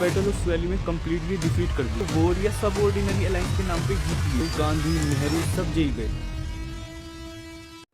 Battle of स्वैली में completely defeat कर दिया। वॉर या सब ऑर्डिनरी अलायंस के नाम पे जीत लिए। तो गांधी, नेहरू सब जेल गए।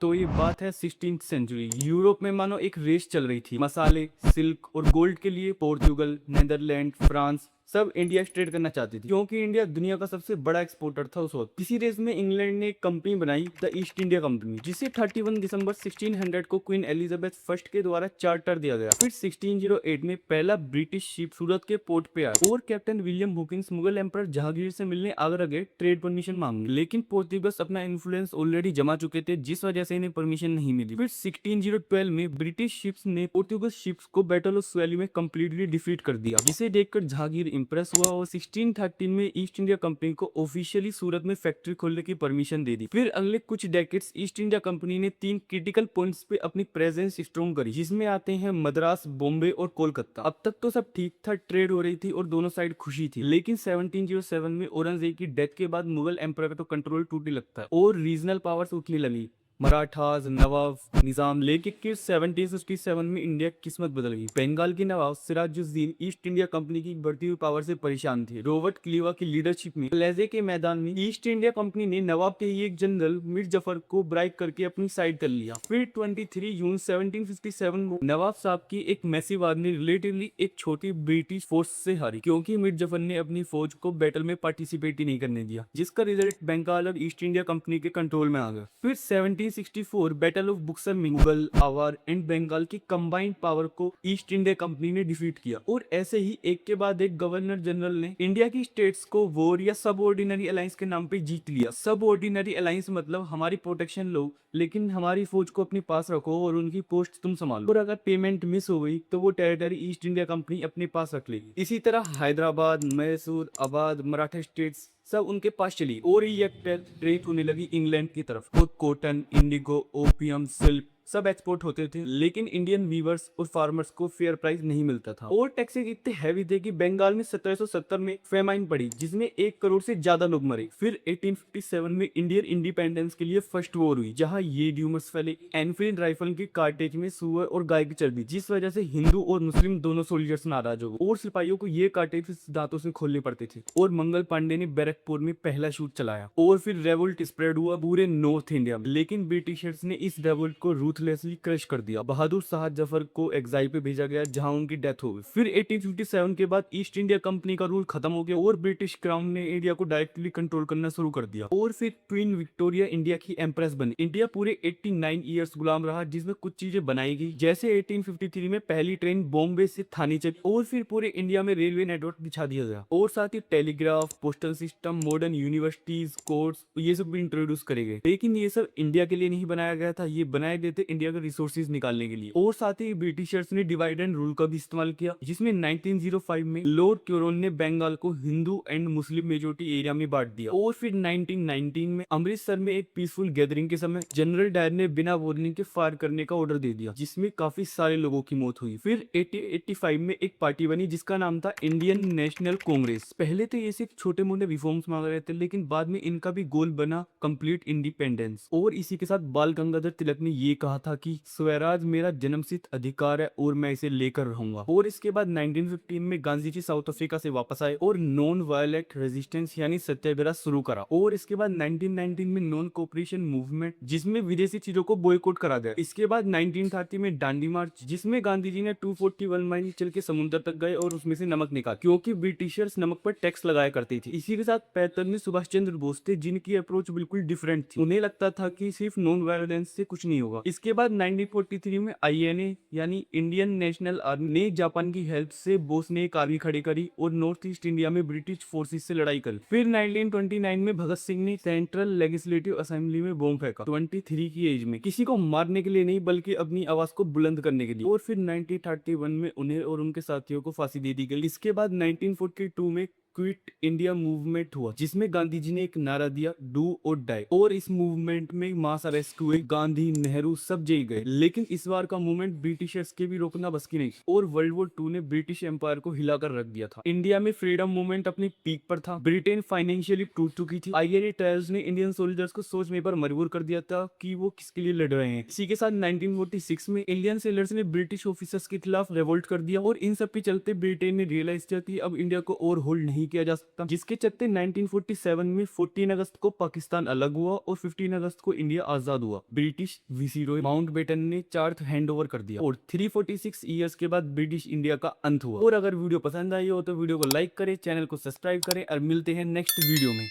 तो ये बात है 16th सेंचुरी। यूरोप में मानो एक रेस चल रही थी। मसाले, सिल्क और गोल्ड के लिए पोर्चुगल, नेदरलैंड, फ्रांस सब इंडिया ट्रेड करना चाहती थी, क्योंकि इंडिया दुनिया का सबसे बड़ा एक्सपोर्टर था उस वक्त। इसी रेस में इंग्लैंड ने एक कंपनी बनाई, द ईस्ट इंडिया कंपनी, जिसे 31 दिसंबर 1600 को क्वीन एलिजाबेथ फर्स्ट के द्वारा चार्टर दिया गया। फिर 1608 में पहला ब्रिटिश शिप सूरत के पोर्ट पे आया और captain William Hawkins Mughal emperor Jahangir से मिलने आगरा गए ट्रेड परमिशन मांगने, लेकिन पोर्तुगीज अपना इन्फ्लुएंस ऑलरेडी जमा चुके थे, जिस वजह से इन्हें परमिशन नहीं मिली। फिर 1612 में ब्रिटिश शिप्स ने पोर्तुगीज शिप्स को बैटल ऑफ स्वैली में कंप्लीटली डिफीट कर दिया, जिसे देखकर जहांगीर इंप्रेस हुआ और 1613 में ईस्ट इंडिया कंपनी को ऑफिशियली सूरत में फैक्ट्री खोलने की परमिशन दे दी। फिर अगले कुछ डेकेड्स ईस्ट इंडिया कंपनी ने 3 क्रिटिकल पॉइंट्स पे अपनी प्रेजेंस स्ट्रॉन्ग करी, जिसमें आते हैं मद्रास, बॉम्बे और कोलकाता। अब तक तो सब ठीक था, ट्रेड हो रही थी और दोनों साइड खुशी थी, लेकिन 1707 में औरंगजेब की डेथ के बाद मुगल एम्पायर का तो कंट्रोल टूटने लगता है और रीजनल पावर्स उठने लगी। मराठास, नवाब, निजाम, लेकिन फिर 1767 में इंडिया की किस्मत बदल गई। बंगाल के नवाब सिराजुद्दीन ईस्ट इंडिया कंपनी की बढ़ती हुई पावर से परेशान थे। रॉबर्ट क्लीवा की लीडरशिप में लहजे के मैदान में ईस्ट इंडिया कंपनी ने नवाब के ही एक जनरल मीर जफर को ब्राइक करके अपनी साइड कर लिया। फिर 23 जून 1757 को नवाब साहब की एक मैसिव आर्मी रिलेटिवली एक छोटी ब्रिटिश फोर्स से हारी, क्योंकि मीर जफर ने अपनी फौज को बैटल में पार्टिसिपेट ही नहीं करने दिया, जिसका रिजल्ट बंगाल और ईस्ट इंडिया कंपनी के कंट्रोल में आ गया। फिर 1764 बैटल ऑफ बक्सर में मुगल, आवार एंड बंगाल की कंबाइंड पावर को ईस्ट इंडिया कंपनी ने डिफीट किया और ऐसे ही एक के बाद एक गवर्नर जनरल ने इंडिया की स्टेट्स को वॉर या सब ऑर्डिनरी अलायंस के नाम पे जीत लिया। सब ऑर्डिनरी अलायंस मतलब हमारी प्रोटेक्शन लो, लेकिन हमारी फौज को अपने पास रखो और उनकी पोस्ट तुम संभालो, और अगर पेमेंट मिस हो गई तो वो टेरिटरी ईस्ट इंडिया कंपनी अपने पास रख लेगी। इसी तरह हैदराबाद, मैसूर, अवध, मराठा स्टेट्स सब उनके पास चली और ये ट्रेड होने लगी इंग्लैंड की तरफ। खुद कॉटन, इंडिगो, ओपियम, सिल्क सब एक्सपोर्ट होते थे, लेकिन इंडियन वीवर्स और फार्मर्स को फेयर प्राइस नहीं मिलता था और टैक्सेस इतने हैवी थे कि बंगाल में 1770 में फेमाइन पड़ी, जिसमें 1 करोड़ से ज्यादा लोग मरे। फिर 1857 में इंडियन इंडिपेंडेंस के लिए फर्स्ट वॉर हुई, जहां ये ड्यूमर्स फैले। एनफील्ड राइफल की कार्टेज में सुअर और गाय की चर्बी, जिस वजह से हिंदू और मुस्लिम दोनों सोल्जर्स नाराज हो गए और सिपाहियों को ये कार्टेज दांतों से खोलने पड़ते थे। और मंगल पांडे ने बैरकपुर में पहला शूट चलाया और फिर रेवोल्ट स्प्रेड हुआ पूरे नॉर्थ इंडिया में, लेकिन ब्रिटिशर्स ने इस रेवोल्ट को रूथलेसली क्रश कर दिया। बहादुर शाह जफर को एग्जाइल पे भेजा गया, जहां उनकी डेथ हो गई। फिर 1857 के बाद ईस्ट इंडिया कंपनी का रूल खत्म हो गया और ब्रिटिश क्राउन ने इंडिया को डायरेक्टली कंट्रोल करना शुरू कर दिया और फिर क्वीन विक्टोरिया इंडिया की एम्प्रेस बनी। इंडिया पूरे 89 ईयर्स गुलाम रहा, जिसमें कुछ चीजें बनाई गई, जैसे 1853 में पहली ट्रेन बॉम्बे से थाने चली और फिर पूरे इंडिया में रेलवे नेटवर्क बिछा दिया गया और साथ ही telegraph, postal system, modern universities, courts, ये सब भी इंट्रोड्यूस करे गए। लेकिन ये सब इंडिया के लिए नहीं बनाया गया था, ये बनाए गए थे इंडिया के रिसोर्सेज निकालने के लिए। और साथ ही ब्रिटिशर्स ने डिवाइड एंड रूल का भी इस्तेमाल किया, जिसमें 1905 में लॉर्ड क्यूरोन ने बंगाल को Hindu and Muslim majority area में बांट दिया। और फिर 1919 में अमृतसर में एक पीसफुल गैदरिंग के समय जनरल डायर ने बिना वार्निंग के फायर करने का ऑर्डर दे दिया, जिसमें काफी सारे लोगों की मौत हुई। फिर 1885 में एक पार्टी बनी जिसका नाम था इंडियन नेशनल कांग्रेस। पहले तो ये सिर्फ छोटे मोटे रिफॉर्म्स मांग रहे थे, लेकिन बाद में इनका भी गोल बना कंप्लीट इंडिपेंडेंस। और इसी के साथ बाल गंगाधर तिलक ने ये कहा था कि स्वराज मेरा जन्मसिद्ध अधिकार है और मैं इसे लेकर रहूंगा। और इसके बाद 1915 में गांधी जी साउथ अफ्रीका से वापस आए और नॉन वायलेंट रेजिस्टेंस यानी सत्याग्रह शुरू करा। और इसके बाद 1919 में नॉन कोऑपरेशन मूवमेंट, जिसमें विदेशी चीजों को बॉयकॉट करा गया। इसके बाद 1930 में दांडी मार्च, जिसमें गांधी जी ने 241 माइल चल के समुद्र तक गए और उसमें से नमक निकाला, क्योंकि ब्रिटिशर्स नमक पर टैक्स लगाया करते थे। इसी के साथ 75 में सुभाष चंद्र बोस थे, जिनकी अप्रोच बिल्कुल डिफरेंट थी। उन्हें लगता था कि सिर्फ नॉन वायलेंस से कुछ नहीं होगा। इसके बाद 1943 में आईएनए यानी इंडियन नेशनल आर्मी ने जापान की हेल्प से बोस ने एक आर्मी खड़ी करी और नॉर्थ ईस्ट इंडिया में ब्रिटिश फोर्सेस से लड़ाई करी। फिर 1929 में भगत सिंह ने सेंट्रल लेजिस्लेटिव असेंबली में बॉम्ब फेंका 23 की एज में, किसी को मारने के लिए नहीं बल्कि अपनी आवाज को बुलंद करने के लिए। और फिर 1931 में उन्हें और उनके साथियों को फांसी दे दी गई। इसके बाद 1942 में क्विट इंडिया मूवमेंट हुआ, जिसमें गांधी जी ने एक नारा दिया, डू और डाई। और इस मूवमेंट में मास अरेस्ट हुए, गांधी नेहरू सब जेल गए। लेकिन इस बार का मूवमेंट ब्रिटिशर्स के भी रोकना बस की नहीं, और वर्ल्ड वॉर 2 ने ब्रिटिश एम्पायर को हिलाकर रख दिया था। इंडिया में फ्रीडम मूवमेंट अपनी पीक पर था, ब्रिटेन फाइनेंशियली टूट चुकी थी। आईएनए ट्रायल्स ने इंडियन सोल्जर्स को सोचने पर मजबूर कर दिया था कि वो किसके लिए लड़ रहे हैं। इसी के साथ 1946 में इंडियन सेलर्स ने ब्रिटिश ऑफिसर्स के खिलाफ रिवोल्ट कर दिया, और इन सब के चलते ब्रिटेन ने रियलाइज किया कि अब इंडिया को और होल्ड नहीं किया जा सकता, जिसके चलते 1947 में 14 अगस्त को पाकिस्तान अलग हुआ और 15 अगस्त को इंडिया आजाद हुआ। ब्रिटिश विसिरोय माउंटबेटन ने चार्ट हैंड ओवर कर दिया, और 346 ईयर्स के बाद ब्रिटिश इंडिया का अंत हुआ। और अगर वीडियो पसंद आई हो तो वीडियो को लाइक करें, चैनल को सब्सक्राइब करें, और मिलते हैं नेक्स्ट वीडियो में।